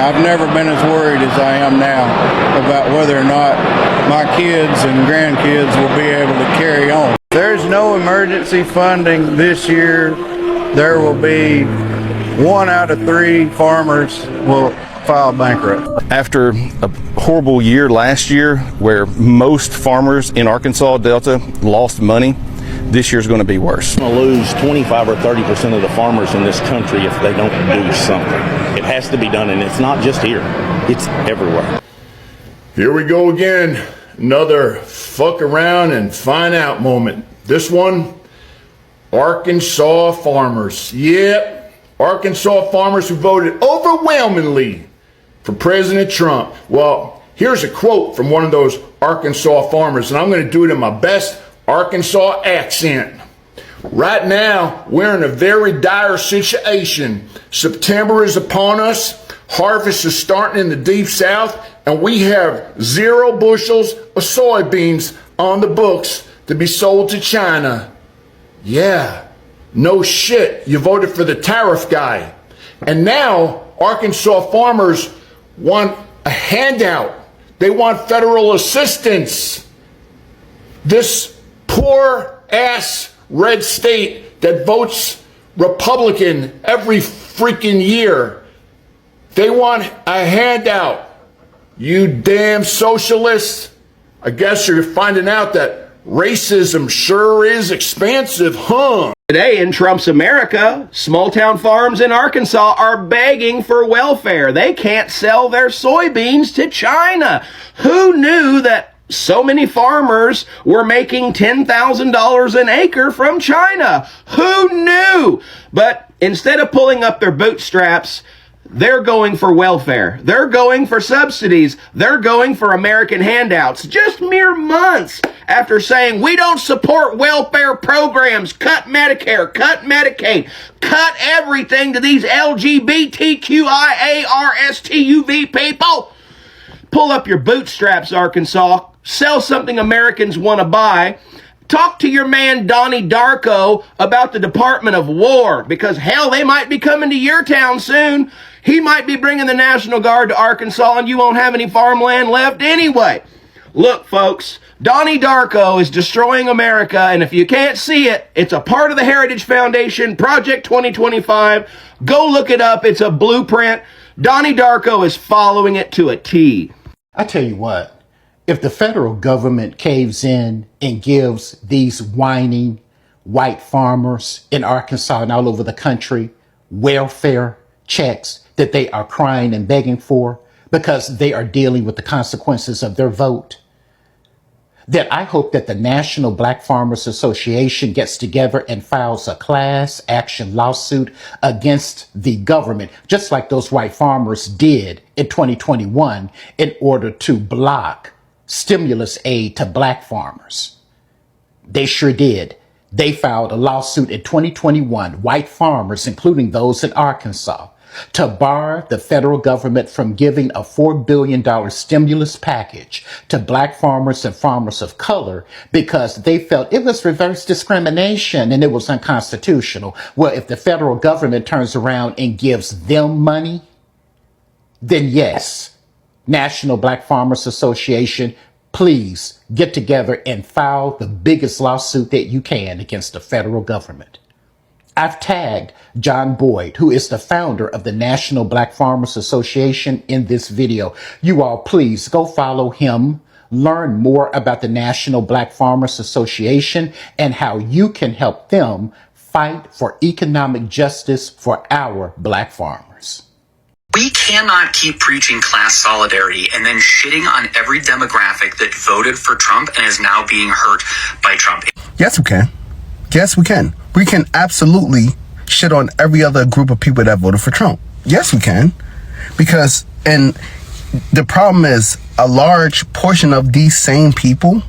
I've never been as worried as I am now about whether or not my kids and grandkids will be able to carry on. There's no emergency funding this year. There will be 1 out of 3 farmers will file bankrupt. After a horrible year last year where most farmers in Arkansas Delta lost money, this year's going to be worse. We're going to lose 25 or 30% of the farmers in this country if they don't do something. It has to be done, and it's not just here. It's everywhere. Here we go again. Another fuck around and find out moment. This one, Arkansas farmers. Yep, Arkansas farmers who voted overwhelmingly for President Trump. Well, here's a quote from one of those Arkansas farmers, and I'm going to do it in my best Arkansas accent. Right now, we're in a very dire situation. September is upon us. Harvest is starting in the deep south, and we have 0 bushels of soybeans on the books to be sold to China. Yeah, no shit. You voted for the tariff guy. And now Arkansas farmers want a handout. They want federal assistance. This poor ass red state that votes Republican every freaking year, they want a handout. You damn socialists. I guess you're finding out that racism sure is expansive, huh? Today in Trump's America, small-town farms in Arkansas are begging for welfare. They can't sell their soybeans to China. Who knew that so many farmers were making $10,000 an acre from China? Who knew? But instead of pulling up their bootstraps, they're going for welfare. They're going for subsidies. They're going for American handouts. Just mere months after saying, we don't support welfare programs, cut Medicare, cut Medicaid, cut everything to these LGBTQIARSTUV people. Pull up your bootstraps, Arkansas. Sell something Americans want to buy. Talk to your man Donnie Darko about the Department of War, because hell, they might be coming to your town soon. He might be bringing the National Guard to Arkansas and you won't have any farmland left anyway. Look, folks, Donnie Darko is destroying America, and if you can't see it, it's a part of the Heritage Foundation, Project 2025. Go look it up. It's a blueprint. Donnie Darko is following it to a T. I tell you what. If the federal government caves in and gives these whining white farmers in Arkansas and all over the country welfare checks that they are crying and begging for because they are dealing with the consequences of their vote, then I hope that the National Black Farmers Association gets together and files a class action lawsuit against the government, just like those white farmers did in 2021 in order to block stimulus aid to black farmers. They sure did. They filed a lawsuit in 2021, white farmers, including those in Arkansas, to bar the federal government from giving a $4 billion stimulus package to black farmers and farmers of color because they felt it was reverse discrimination and it was unconstitutional. Well, if the federal government turns around and gives them money, then yes, National Black Farmers Association, please get together and file the biggest lawsuit that you can against the federal government. I've tagged John Boyd, who is the founder of the National Black Farmers Association, in this video. You all please go follow him, learn more about the National Black Farmers Association and how you can help them fight for economic justice for our black farmers. We cannot keep preaching class solidarity and then shitting on every demographic that voted for Trump and is now being hurt by Trump. Yes, we can. Yes, we can. We can absolutely shit on every other group of people that voted for Trump. Yes, we can. Because, and the problem is, a large portion of these same people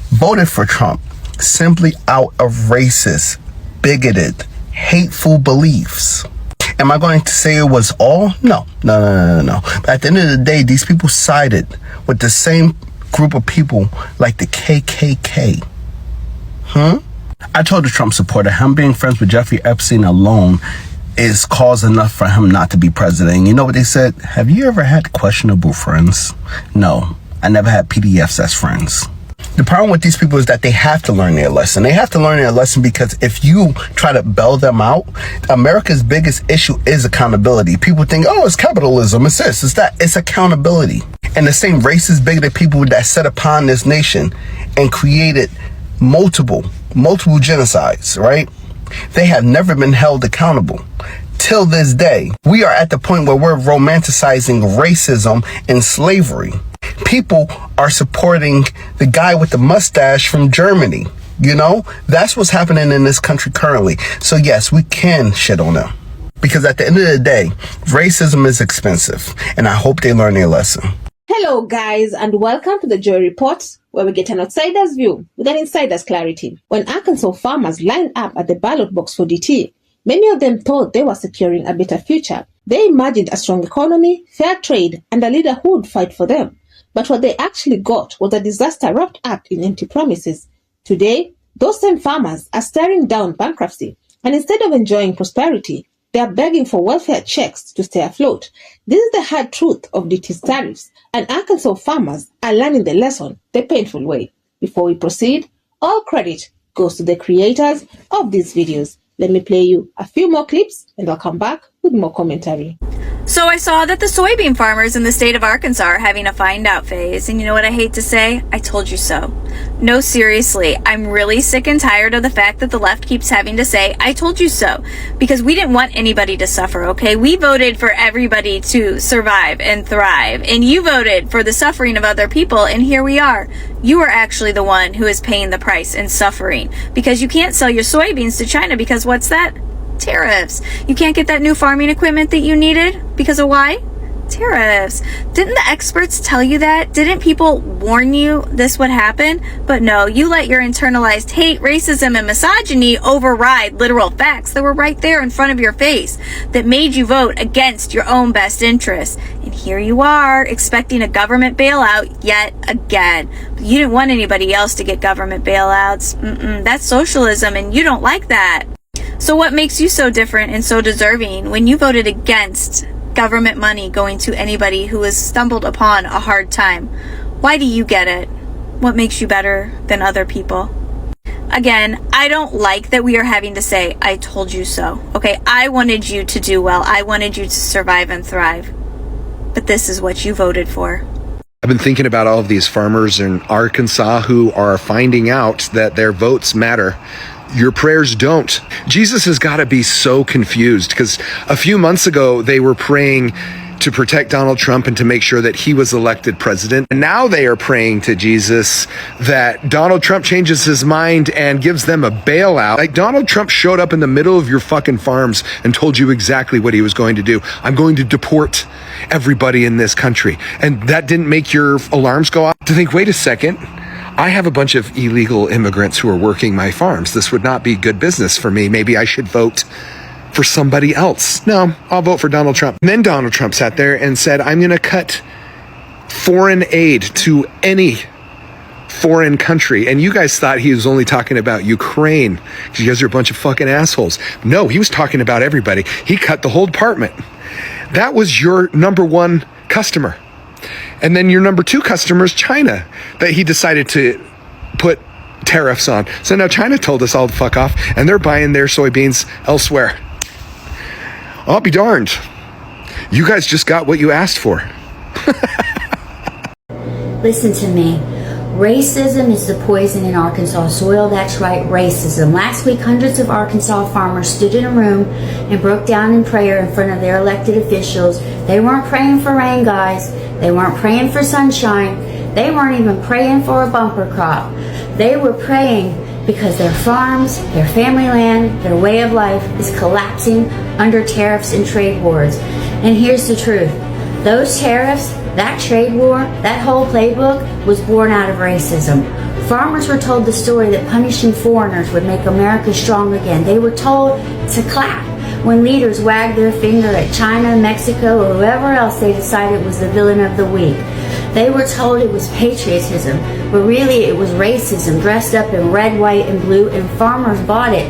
voted for Trump simply out of racist, bigoted, hateful beliefs. Am I going to say it was all? No. But at the end of the day, these people sided with the same group of people like the KKK. I told a Trump supporter, him being friends with Jeffrey Epstein alone is cause enough for him not to be president. And you know what they said? Have you ever had questionable friends? No, I never had PDFs as friends. The problem with these people is that they have to learn their lesson. They have to learn their lesson because if you try to bail them out, America's biggest issue is accountability. People think, oh, it's capitalism, it's this, it's that. It's accountability. And the same racist, bigoted people that set upon this nation and created multiple genocides, right? They have never been held accountable. Till this day, we are at the point where we're romanticizing racism and slavery. People are supporting the guy with the mustache from Germany. You know, that's what's happening in this country currently. So yes, we can shit on them. Because at the end of the day, racism is expensive. And I hope they learn their lesson. Hello guys, and welcome to the Joy Report, where we get an outsider's view with an insider's clarity. When Arkansas farmers lined up at the ballot box for DT, many of them thought they were securing a better future. They imagined a strong economy, fair trade, and a leader who would fight for them. But what they actually got was a disaster wrapped up in empty promises. Today, those same farmers are staring down bankruptcy, and instead of enjoying prosperity, they are begging for welfare checks to stay afloat. This is the hard truth of DT's tariffs, and Arkansas farmers are learning the lesson the painful way. Before we proceed, all credit goes to the creators of these videos. Let me play you a few more clips and I'll come back with more commentary. So I saw that the soybean farmers in the state of Arkansas are having a find out phase, and you know what I hate to say? I told you so. No, seriously, I'm really sick and tired of the fact that the left keeps having to say, I told you so, because we didn't want anybody to suffer, okay? We voted for everybody to survive and thrive, and you voted for the suffering of other people, and here we are. You are actually the one who is paying the price and suffering, because you can't sell your soybeans to China because what's that? Tariffs. You can't get that new farming equipment that you needed because of why? Tariffs. Didn't the experts tell you that? Didn't people warn you this would happen? But no, you let your internalized hate, racism, and misogyny override literal facts that were right there in front of your face that made you vote against your own best interests. And here you are, expecting a government bailout yet again. You didn't want anybody else to get government bailouts. That's socialism, and you don't like that. So what makes you so different and so deserving when you voted against government money going to anybody who has stumbled upon a hard time? Why do you get it? What makes you better than other people? Again, I don't like that we are having to say, I told you so. Okay, I wanted you to do well. I wanted you to survive and thrive. But this is what you voted for. I've been thinking about all of these farmers in Arkansas who are finding out that their votes matter. Your prayers don't. Jesus has got to be so confused because a few months ago they were praying to protect Donald Trump and to make sure that he was elected president. And now they are praying to Jesus that Donald Trump changes his mind and gives them a bailout. Like Donald Trump showed up in the middle of your fucking farms and told you exactly what he was going to do. I'm going to deport everybody in this country. And that didn't make your alarms go off to think, wait a second. I have a bunch of illegal immigrants who are working my farms. This would not be good business for me. Maybe I should vote for somebody else. No, I'll vote for Donald Trump. And then Donald Trump sat there and said, I'm going to cut foreign aid to any foreign country. And you guys thought he was only talking about Ukraine. You guys are a bunch of fucking assholes. No, he was talking about everybody. He cut the whole department. That was your number one customer. And then your number two customer is China, that he decided to put tariffs on. So now China told us all to fuck off, and they're buying their soybeans elsewhere. I'll be darned. You guys just got what you asked for. Listen to me. Racism is the poison in Arkansas soil. That's right, racism. Last week, hundreds of Arkansas farmers stood in a room and broke down in prayer in front of their elected officials. They weren't praying for rain, guys. They weren't praying for sunshine. They weren't even praying for a bumper crop. They were praying because their farms, their family land, their way of life is collapsing under tariffs and trade wars. And here's the truth. Those tariffs, that trade war, that whole playbook was born out of racism. Farmers were told the story that punishing foreigners would make America strong again. They were told to clap when leaders wagged their finger at China, Mexico, or whoever else they decided was the villain of the week. They were told it was patriotism, but really it was racism dressed up in red, white, and blue, and farmers bought it.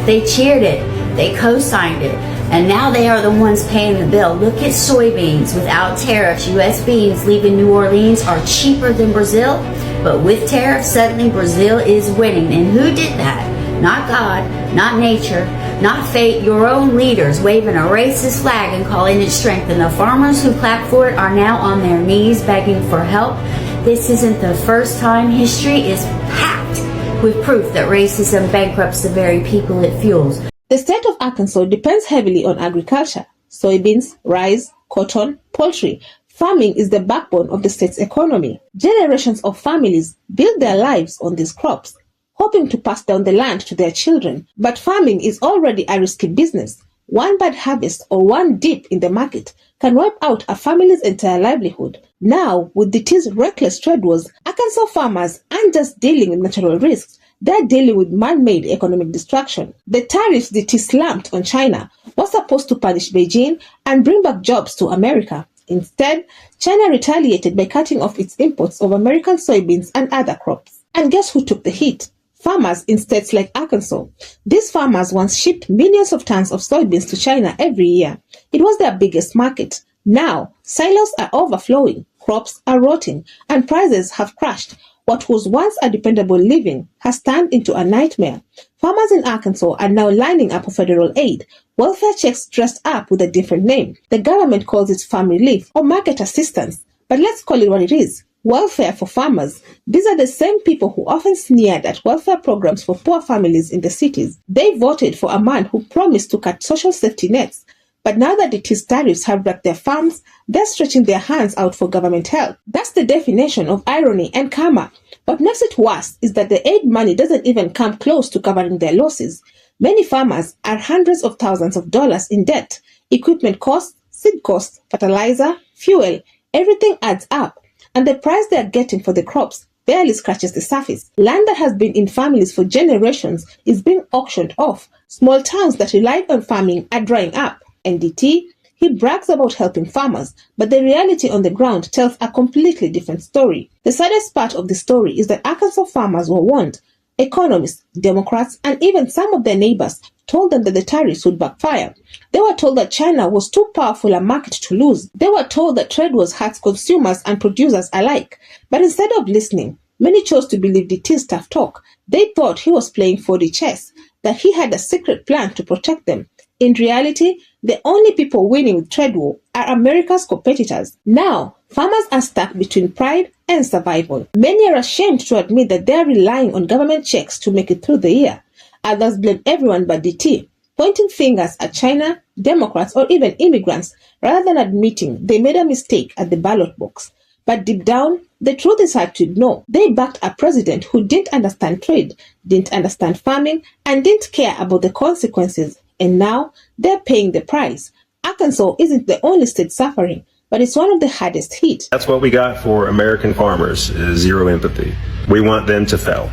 They cheered it. They co-signed it. and now they are the ones paying the bill. Look at soybeans. Without tariffs, U.S. beans leaving New Orleans are cheaper than Brazil, but with tariffs, suddenly Brazil is winning. And who did that? Not God, not nature, not fate, your own leaders waving a racist flag and calling it strength. And the farmers who clapped for it are now on their knees begging for help. This isn't the first time. History is packed with proof that racism bankrupts the very people it fuels. The state of Arkansas depends heavily on agriculture: soybeans, rice, cotton, poultry. Farming is the backbone of the state's economy. Generations of families build their lives on these crops, hoping to pass down the land to their children. But farming is already a risky business. One bad harvest or one dip in the market can wipe out a family's entire livelihood. Now, with DT's reckless trade wars, Arkansas farmers aren't just dealing with natural risks, they're dealing with man-made economic destruction. The tariffs DT slammed on China was supposed to punish Beijing and bring back jobs to America. Instead, China retaliated by cutting off its imports of American soybeans and other crops. And guess who took the hit? Farmers in states like Arkansas. These farmers once shipped millions of tons of soybeans to China every year. It was their biggest market. Now, silos are overflowing, crops are rotting, and prices have crashed. What was once a dependable living has turned into a nightmare. Farmers in Arkansas are now lining up for federal aid. Welfare checks dressed up with a different name. The government calls it farm relief or market assistance. But let's call it what it is. Welfare for farmers. These are the same people who often sneered at welfare programs for poor families in the cities. They voted for a man who promised to cut social safety nets. But now that DT's tariffs have wrecked their farms, they're stretching their hands out for government help. That's the definition of irony and karma. What makes it worse is that the aid money doesn't even come close to covering their losses. Many farmers are hundreds of thousands of dollars in debt. Equipment costs, seed costs, fertilizer, fuel, everything adds up. And the price they are getting for the crops barely scratches the surface. Land that has been in families for generations is being auctioned off. Small towns that relied on farming are drying up. And DT, he brags about helping farmers, but the reality on the ground tells a completely different story. The saddest part of the story is that Arkansas farmers were warned. Economists, Democrats, and even some of their neighbors told them that the tariffs would backfire. They were told that China was too powerful a market to lose. They were told that trade wars hurts consumers and producers alike. But instead of listening, many chose to believe DT's tough talk. They thought he was playing 4D chess, that he had a secret plan to protect them. In reality, the only people winning with trade war are America's competitors. Now, farmers are stuck between pride and survival. Many are ashamed to admit that they are relying on government checks to make it through the year. Others blame everyone but DT, pointing fingers at China, Democrats, or even immigrants, rather than admitting they made a mistake at the ballot box. But deep down, the truth is hard to ignore. They backed a president who didn't understand trade, didn't understand farming, and didn't care about the consequences. And now, they're paying the price. Arkansas isn't the only state suffering, but it's one of the hardest hit. That's what we got for American farmers, is zero empathy. We want them to fail.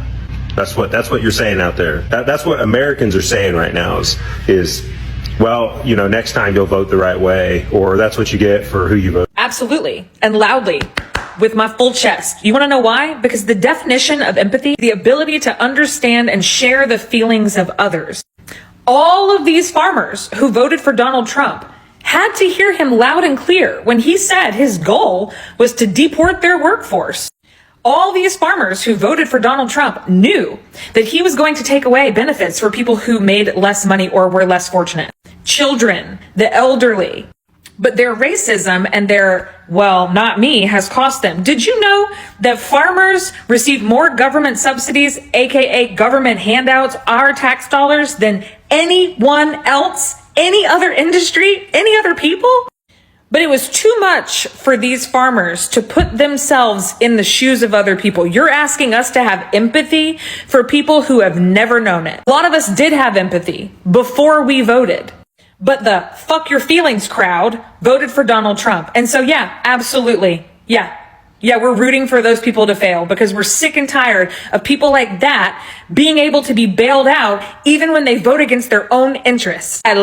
That's what you're saying out there. That's what Americans are saying right now is, well, next time you'll vote the right way, or that's what you get for who you vote. Absolutely. And loudly. With my full chest. You want to know why? Because the definition of empathy, the ability to understand and share the feelings of others. All of these farmers who voted for Donald Trump had to hear him loud and clear when he said his goal was to deport their workforce. All these farmers who voted for Donald Trump knew that he was going to take away benefits for people who made less money or were less fortunate. Children, the elderly. But their racism and their, well, not me, has cost them. Did you know that farmers receive more government subsidies, aka government handouts, our tax dollars, than anyone else, any other industry, any other people? But it was too much for these farmers to put themselves in the shoes of other people. You're asking us to have empathy for people who have never known it. A lot of us did have empathy before we voted. But the fuck your feelings crowd voted for Donald Trump. And so, yeah, absolutely. Yeah, we're rooting for those people to fail because we're sick and tired of people like that being able to be bailed out even when they vote against their own interests. I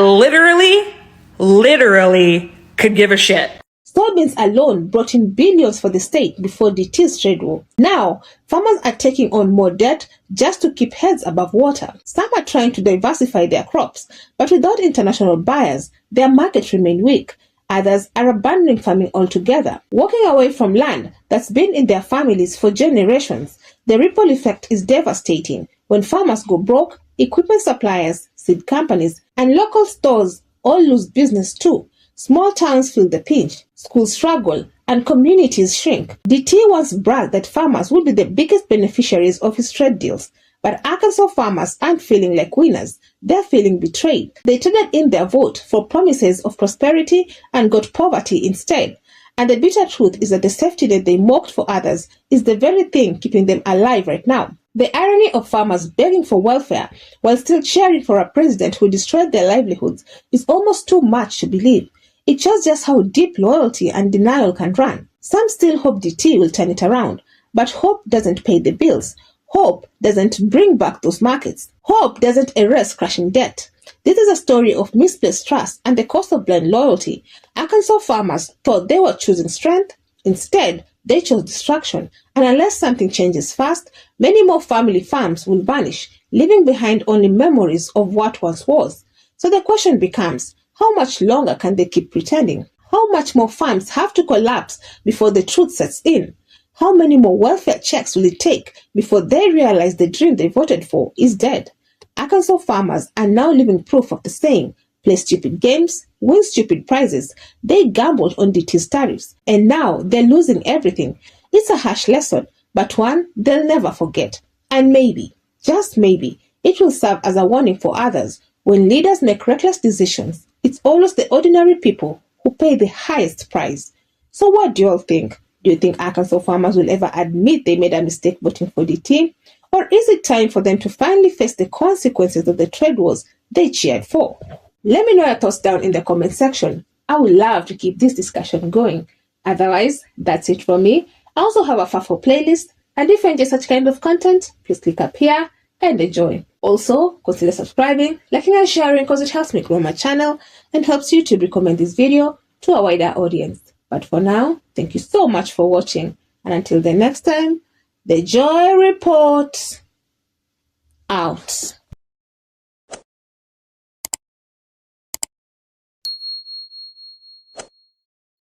literally could give a shit. Soybeans alone brought in billions for the state before DT's trade war. Now, farmers are taking on more debt just to keep heads above water. Some are trying to diversify their crops, but without international buyers, their markets remain weak. Others are abandoning farming altogether, walking away from land that's been in their families for generations. The ripple effect is devastating. When farmers go broke, equipment suppliers, seed companies, and local stores all lose business too. Small towns feel the pinch, schools struggle, and communities shrink. DT once bragged that farmers would be the biggest beneficiaries of his trade deals, but Arkansas farmers aren't feeling like winners. They're feeling betrayed. They traded in their vote for promises of prosperity and got poverty instead. And the bitter truth is that the safety net they mocked for others is the very thing keeping them alive right now. The irony of farmers begging for welfare while still cheering for a president who destroyed their livelihoods is almost too much to believe. It shows just how deep loyalty and denial can run. Some still hope DT will turn it around, but hope doesn't pay the bills. Hope doesn't bring back those markets. Hope doesn't erase crashing debt. This is a story of misplaced trust and the cost of blind loyalty. Arkansas farmers thought they were choosing strength. Instead, they chose destruction. And unless something changes fast, many more family farms will vanish, leaving behind only memories of what once was. So the question becomes, how much longer can they keep pretending? How much more farms have to collapse before the truth sets in? How many more welfare checks will it take before they realize the dream they voted for is dead? Arkansas farmers are now living proof of the saying, play stupid games, win stupid prizes. They gambled on DT's tariffs, and now they're losing everything. It's a harsh lesson, but one they'll never forget. And maybe, just maybe, it will serve as a warning for others. When leaders make reckless decisions, it's always the ordinary people who pay the highest price. So what do you all think? Do you think Arkansas farmers will ever admit they made a mistake voting for DT? Or is it time for them to finally face the consequences of the trade wars they cheered for? Let me know your thoughts down in the comment section. I would love to keep this discussion going. Otherwise, that's it from me. I also have a FAFO playlist, and if you enjoy such kind of content, please click up here and enjoy. Also, consider subscribing, liking and sharing because it helps me grow my channel and helps YouTube recommend this video to a wider audience. But for now, thank you so much for watching, and until the next time, the Joy Report out.